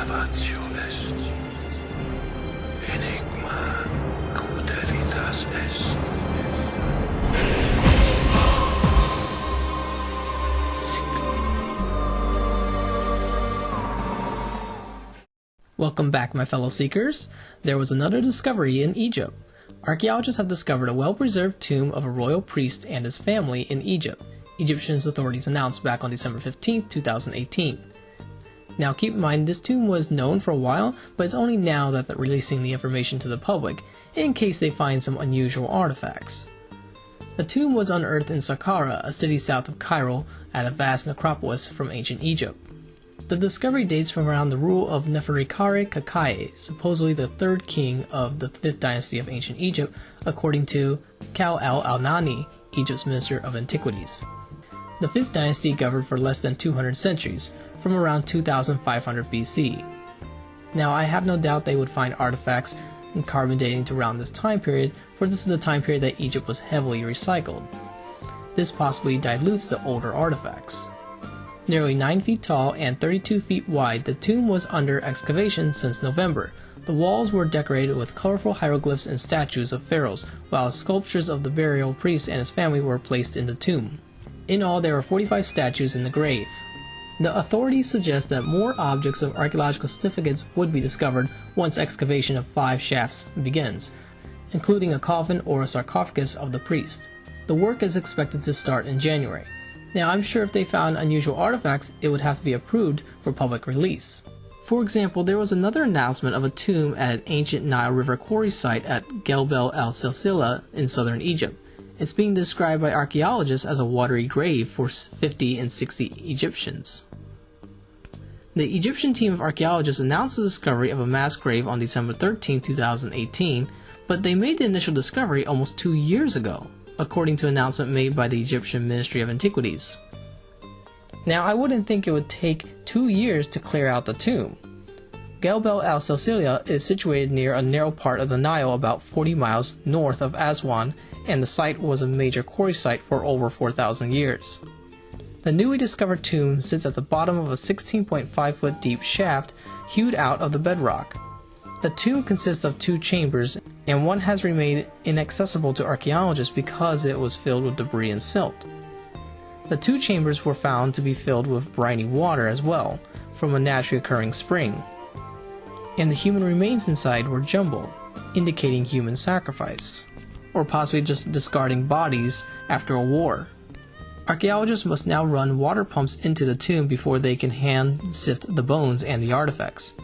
Avatio est. Enigma cuderitas est. Welcome back, my fellow seekers. There was another discovery in Egypt. Archaeologists have discovered a well-preserved tomb of a royal priest and his family in Egypt, Egyptian authorities announced back on December 15, 2018. Now keep in mind, this tomb was known for a while, but it's only now that they're releasing the information to the public, in case they find some unusual artifacts. The tomb was unearthed in Saqqara, a city south of Cairo, at a vast necropolis from ancient Egypt. The discovery dates from around the rule of Neferikare Kakae, supposedly the third king of the 5th dynasty of ancient Egypt, according to Khal al-Nani, Egypt's Minister of Antiquities. The 5th dynasty governed for less than 200 centuries, from around 2500 BC. Now, I have no doubt they would find artifacts and carbon dating to around this time period, for this is the time period that Egypt was heavily recycled. This possibly dilutes the older artifacts. Nearly 9 feet tall and 32 feet wide, the tomb was under excavation since November. The walls were decorated with colorful hieroglyphs and statues of pharaohs, while sculptures of the burial priest and his family were placed in the tomb. In all, there were 45 statues in the grave. The authorities suggest that more objects of archaeological significance would be discovered once excavation of 5 shafts begins, including a coffin or a sarcophagus of the priest. The work is expected to start in January. Now, I'm sure if they found unusual artifacts, it would have to be approved for public release. For example, there was another announcement of a tomb at an ancient Nile River quarry site at Gebel el-Silsila in southern Egypt. It's being described by archaeologists as a watery grave for 50 and 60 Egyptians. The Egyptian team of archaeologists announced the discovery of a mass grave on December 13, 2018, but they made the initial discovery almost 2 years ago, according to an announcement made by the Egyptian Ministry of Antiquities. Now, I wouldn't think it would take 2 years to clear out the tomb. Gebel el-Silsila is situated near a narrow part of the Nile about 40 miles north of Aswan, and the site was a major quarry site for over 4,000 years. The newly discovered tomb sits at the bottom of a 16.5 foot deep shaft hewed out of the bedrock. The tomb consists of 2 chambers, and one has remained inaccessible to archaeologists because it was filled with debris and silt. The 2 chambers were found to be filled with briny water as well, from a naturally occurring spring. And the human remains inside were jumbled, indicating human sacrifice, or possibly just discarding bodies after a war. Archaeologists must now run water pumps into the tomb before they can hand sift the bones and the artifacts.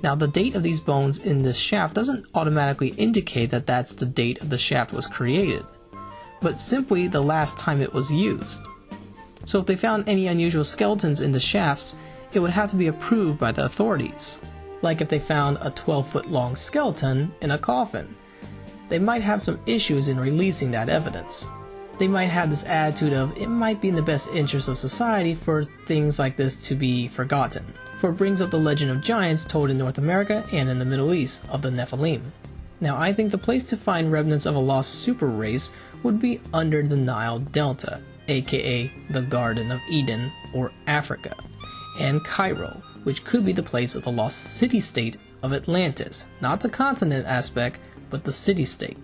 Now, the date of these bones in this shaft doesn't automatically indicate that that's the date of the shaft was created, but simply the last time it was used. So if they found any unusual skeletons in the shafts, it would have to be approved by the authorities. Like if they found a 12-foot long skeleton in a coffin, they might have some issues in releasing that evidence. They might have this attitude of it might be in the best interest of society for things like this to be forgotten, for it brings up the legend of giants told in North America and in the Middle East of the Nephilim. Now, I think the place to find remnants of a lost super race would be under the Nile Delta, aka the Garden of Eden or Africa, and Cairo, which could be the place of the lost city-state of Atlantis, not the continent aspect, but the city-state.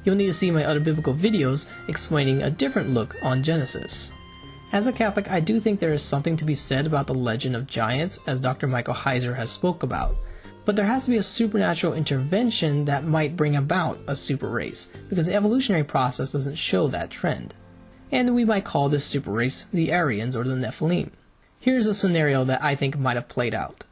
You'll need to see my other biblical videos explaining a different look on Genesis. As a Catholic, I do think there is something to be said about the legend of giants, as Dr. Michael Heiser has spoke about. But there has to be a supernatural intervention that might bring about a super race, because the evolutionary process doesn't show that trend. And we might call this super race the Aryans or the Nephilim. Here's a scenario that I think might have played out.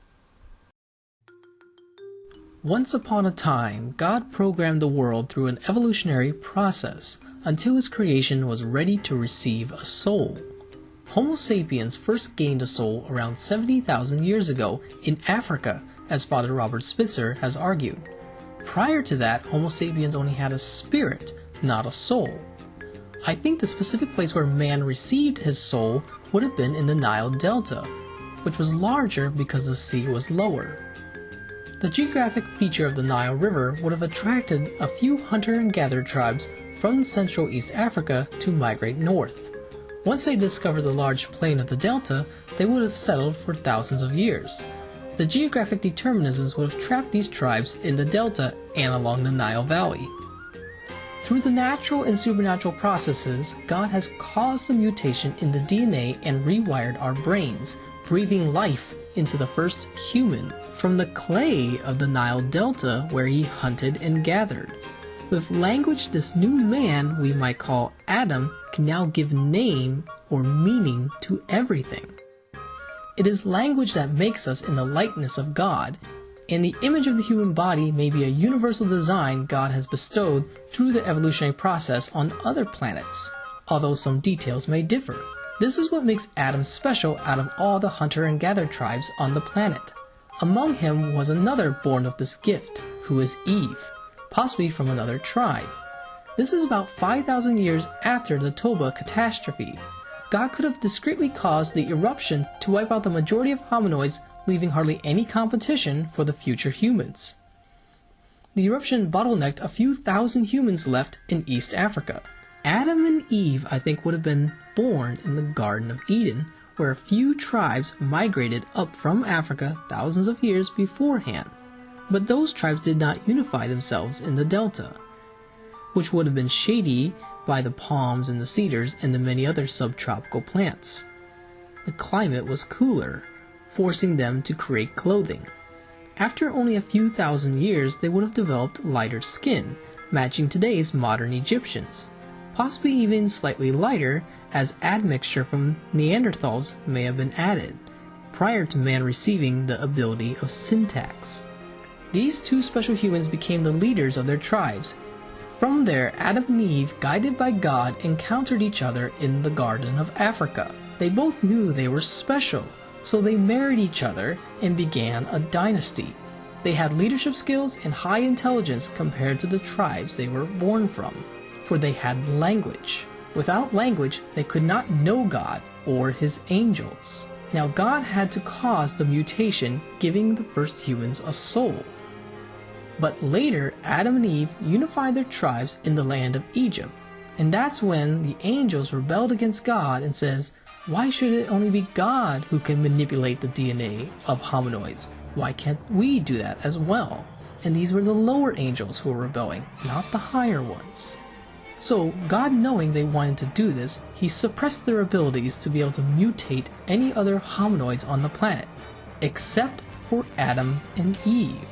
Once upon a time, God programmed the world through an evolutionary process until his creation was ready to receive a soul. Homo sapiens first gained a soul around 70,000 years ago in Africa, as Father Robert Spitzer has argued. Prior to that, Homo sapiens only had a spirit, not a soul. I think the specific place where man received his soul would have been in the Nile Delta, which was larger because the sea was lower. The geographic feature of the Nile River would have attracted a few hunter and gatherer tribes from Central East Africa to migrate north. Once they discovered the large plain of the delta, they would have settled for thousands of years. The geographic determinisms would have trapped these tribes in the delta and along the Nile Valley. Through the natural and supernatural processes, God has caused a mutation in the DNA and rewired our brains, breathing life into the first human from the clay of the Nile Delta where he hunted and gathered. With language, this new man we might call Adam can now give name or meaning to everything. It is language that makes us in the likeness of God, and the image of the human body may be a universal design God has bestowed through the evolutionary process on other planets, although some details may differ. This is what makes Adam special out of all the hunter and gatherer tribes on the planet. Among him was another born of this gift, who is Eve, possibly from another tribe. This is about 5,000 years after the Toba catastrophe. God could have discreetly caused the eruption to wipe out the majority of hominoids, leaving hardly any competition for the future humans. The eruption bottlenecked a few thousand humans left in East Africa. Adam and Eve, I think, would have been born in the Garden of Eden, where a few tribes migrated up from Africa thousands of years beforehand. But those tribes did not unify themselves in the delta, which would have been shady by the palms and the cedars and the many other subtropical plants. The climate was cooler, forcing them to create clothing. After only a few thousand years, they would have developed lighter skin, matching today's modern Egyptians, possibly even slightly lighter, as admixture from Neanderthals may have been added, prior to man receiving the ability of syntax. These two special humans became the leaders of their tribes. From there, Adam and Eve, guided by God, encountered each other in the Garden of Africa. They both knew they were special, so they married each other and began a dynasty. They had leadership skills and high intelligence compared to the tribes they were born from, for they had language. Without language, they could not know God or his angels. Now God had to cause the mutation, giving the first humans a soul. But later, Adam and Eve unified their tribes in the land of Egypt, and that's when the angels rebelled against God and says, why should it only be God who can manipulate the DNA of hominoids? Why can't we do that as well? And these were the lower angels who were rebelling, not the higher ones. So, God knowing they wanted to do this, he suppressed their abilities to be able to mutate any other hominoids on the planet, except for Adam and Eve,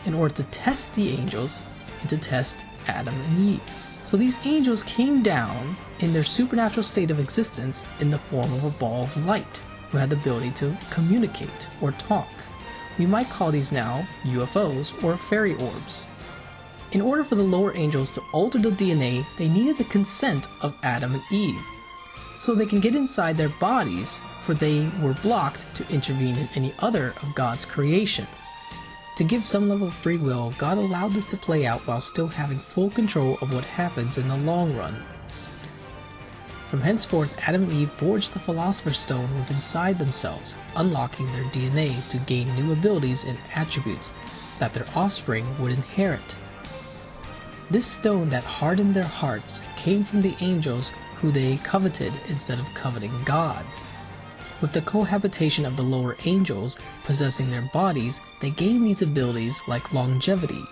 in order to test the angels and to test Adam and Eve. So these angels came down in their supernatural state of existence in the form of a ball of light, who had the ability to communicate or talk. We might call these now UFOs or fairy orbs. In order for the lower angels to alter the DNA, they needed the consent of Adam and Eve, so they can get inside their bodies, for they were blocked to intervene in any other of God's creation. To give some level of free will, God allowed this to play out while still having full control of what happens in the long run. From henceforth, Adam and Eve forged the Philosopher's Stone within inside themselves, unlocking their DNA to gain new abilities and attributes that their offspring would inherit. This stone that hardened their hearts came from the angels who they coveted instead of coveting God. With the cohabitation of the lower angels possessing their bodies, they gained these abilities like longevity.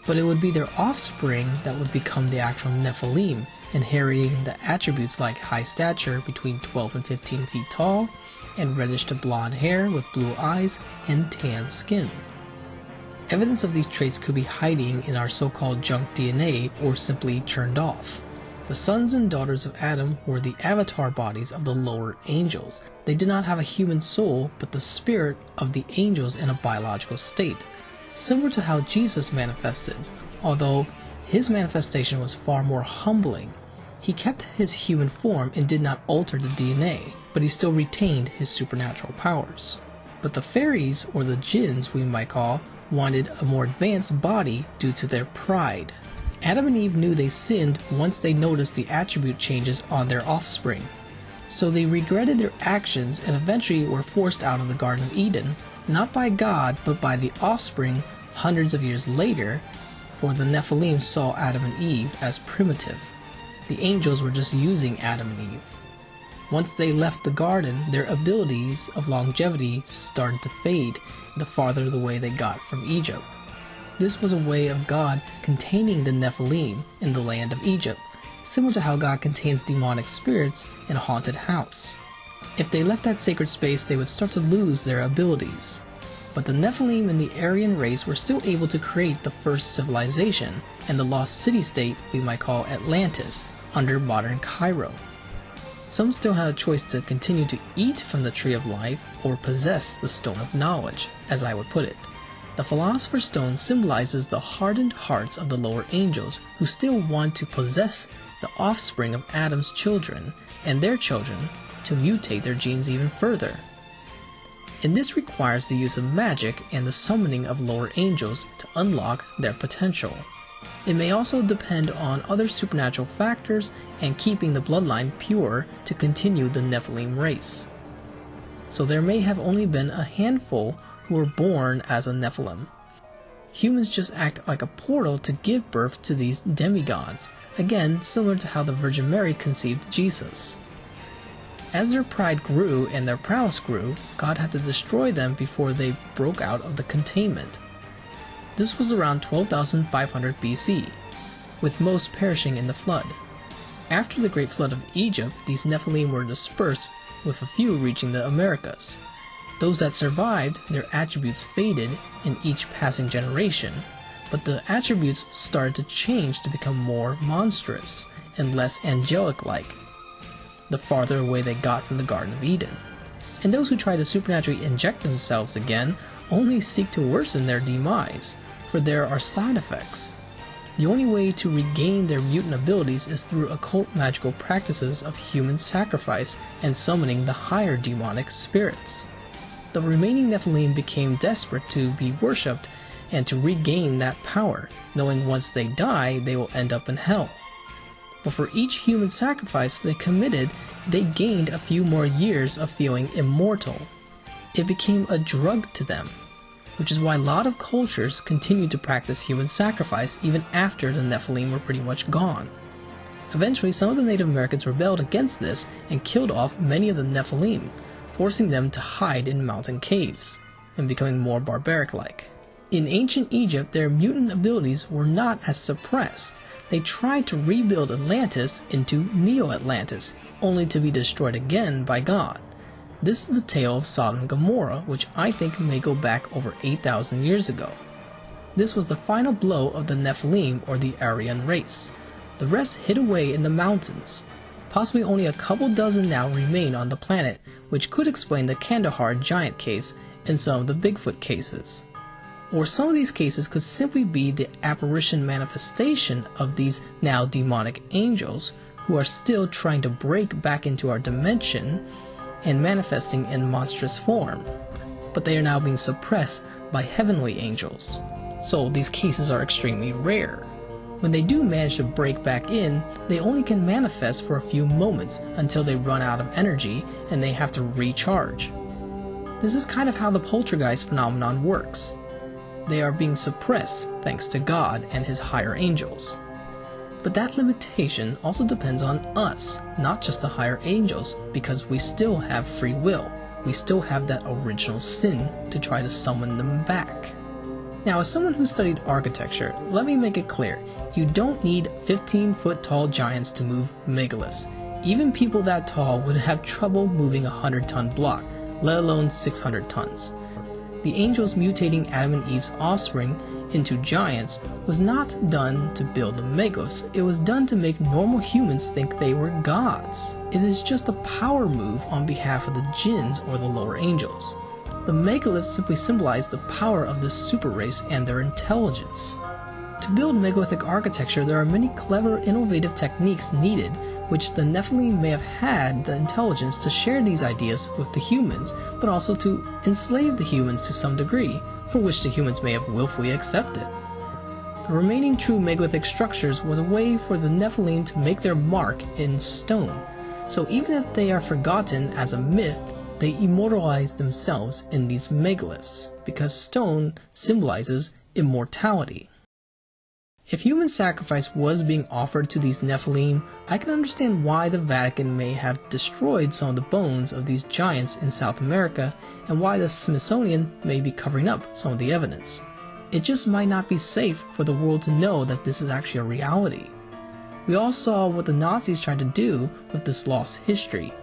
But it would be their offspring that would become the actual Nephilim, inheriting the attributes like high stature between 12 and 15 feet tall, and reddish to blonde hair with blue eyes and tan skin. Evidence of these traits could be hiding in our so-called junk DNA or simply churned off. The sons and daughters of Adam were the avatar bodies of the lower angels. They did not have a human soul, but the spirit of the angels in a biological state, similar to how Jesus manifested, although his manifestation was far more humbling. He kept his human form and did not alter the DNA, but he still retained his supernatural powers. But the fairies, or the jinns we might call, wanted a more advanced body due to their pride. Adam and Eve knew they sinned once they noticed the attribute changes on their offspring. So they regretted their actions and eventually were forced out of the Garden of Eden, not by God but by the offspring hundreds of years later, for the Nephilim saw Adam and Eve as primitive. The angels were just using Adam and Eve. Once they left the garden, their abilities of longevity started to fade the farther away they got from Egypt. This was a way of God containing the Nephilim in the land of Egypt, similar to how God contains demonic spirits in a haunted house. If they left that sacred space, they would start to lose their abilities. But the Nephilim and the Aryan race were still able to create the first civilization and the lost city-state we might call Atlantis under modern Cairo. Some still had a choice to continue to eat from the Tree of Life or possess the Stone of Knowledge, as I would put it. The Philosopher's Stone symbolizes the hardened hearts of the lower angels who still want to possess the offspring of Adam's children and their children to mutate their genes even further. And this requires the use of magic and the summoning of lower angels to unlock their potential. It may also depend on other supernatural factors and keeping the bloodline pure to continue the Nephilim race. So there may have only been a handful who were born as a Nephilim. Humans just act like a portal to give birth to these demigods, again similar to how the Virgin Mary conceived Jesus. As their pride grew and their prowess grew, God had to destroy them before they broke out of the containment. This was around 12,500 BC, with most perishing in the flood. After the Great Flood of Egypt, these Nephilim were dispersed, with a few reaching the Americas. Those that survived, their attributes faded in each passing generation, but the attributes started to change to become more monstrous and less angelic-like, the farther away they got from the Garden of Eden. And those who try to supernaturally inject themselves again only seek to worsen their demise, for there are side effects. The only way to regain their mutant abilities is through occult magical practices of human sacrifice and summoning the higher demonic spirits. The remaining Nephilim became desperate to be worshipped and to regain that power, knowing once they die they will end up in hell. But for each human sacrifice they committed, they gained a few more years of feeling immortal. It became a drug to them, which is why a lot of cultures continued to practice human sacrifice even after the Nephilim were pretty much gone. Eventually, some of the Native Americans rebelled against this and killed off many of the Nephilim, forcing them to hide in mountain caves, and becoming more barbaric-like. In ancient Egypt, their mutant abilities were not as suppressed. They tried to rebuild Atlantis into Neo-Atlantis, only to be destroyed again by God. This is the tale of Sodom and Gomorrah, which I think may go back over 8,000 years ago. This was the final blow of the Nephilim or the Aryan race. The rest hid away in the mountains. Possibly only a couple dozen now remain on the planet, which could explain the Kandahar giant case and some of the Bigfoot cases. Or some of these cases could simply be the apparition manifestation of these now demonic angels who are still trying to break back into our dimension and manifesting in monstrous form, but they are now being suppressed by heavenly angels. So these cases are extremely rare. When they do manage to break back in, they only can manifest for a few moments until they run out of energy and they have to recharge. This is kind of how the poltergeist phenomenon works. They are being suppressed thanks to God and his higher angels. But that limitation also depends on us, not just the higher angels, because we still have free will. We still have that original sin to try to summon them back. Now, as someone who studied architecture, let me make it clear, you don't need 15-foot tall giants to move megaliths. Even people that tall would have trouble moving a 100-ton block, let alone 600 tons. The angels mutating Adam and Eve's offspring into giants was not done to build the megaliths, it was done to make normal humans think they were gods. It is just a power move on behalf of the jinns or the lower angels. The megaliths simply symbolize the power of this super race and their intelligence. To build megalithic architecture, there are many clever, innovative techniques needed, which the Nephilim may have had the intelligence to share these ideas with the humans, but also to enslave the humans to some degree, for which the humans may have willfully accepted. The remaining true megalithic structures was a way for the Nephilim to make their mark in stone, so even if they are forgotten as a myth, they immortalize themselves in these megaliths, because stone symbolizes immortality. If human sacrifice was being offered to these Nephilim, I can understand why the Vatican may have destroyed some of the bones of these giants in South America, and why the Smithsonian may be covering up some of the evidence. It just might not be safe for the world to know that this is actually a reality. We all saw what the Nazis tried to do with this lost history.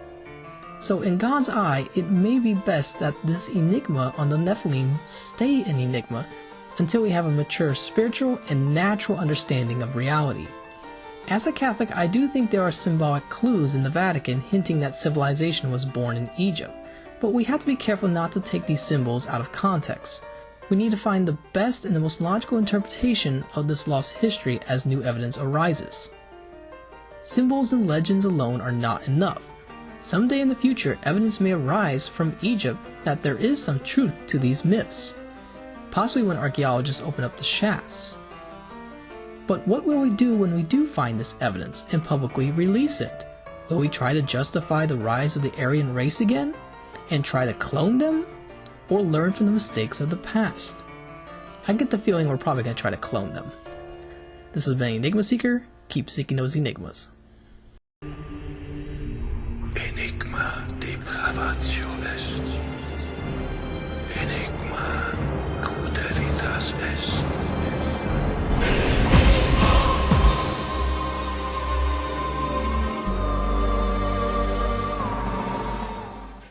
So in God's eye, it may be best that this enigma on the Nephilim stay an enigma until we have a mature spiritual and natural understanding of reality. As a Catholic, I do think there are symbolic clues in the Vatican hinting that civilization was born in Egypt, but we have to be careful not to take these symbols out of context. We need to find the best and the most logical interpretation of this lost history as new evidence arises. Symbols and legends alone are not enough. Someday in the future, evidence may arise from Egypt that there is some truth to these myths, possibly when archaeologists open up the shafts. But what will we do when we do find this evidence and publicly release it? Will we try to justify the rise of the Aryan race again, and try to clone them, or learn from the mistakes of the past? I get the feeling we're probably going to try to clone them. This has been Enigma Seeker. Keep seeking those enigmas. Enigma de Pravatio est. Enigma.